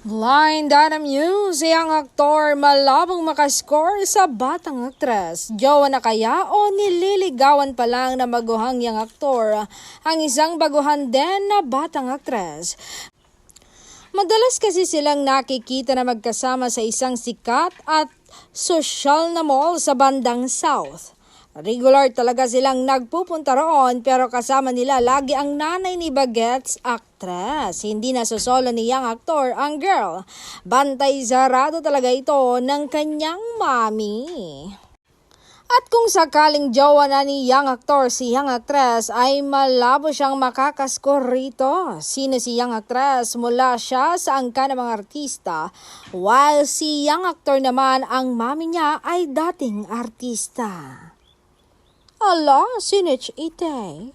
Blind Item News, ang aktor malabong makascore sa batang aktres. Jowa na kaya o nililigawan pa lang na baguhang yang aktor ang isang baguhan din na batang aktres? Madalas kasi silang nakikita na magkasama sa isang sikat at sosyal na mall sa bandang South. Regular talaga silang nagpupunta roon pero kasama nila lagi ang nanay ni Bagets, aktres. Hindi na sosolo ni yang aktor ang girl. Bantay sarado talaga ito ng kanyang mami. At kung sakaling jowa na ni yang aktor si yang aktres ay malabo siyang makakaskor rito. Sino si yang aktres? Mula siya sa angka ng mga artista, while si yang aktor naman ang mami niya ay dating artista. Ala, Sinich Itay.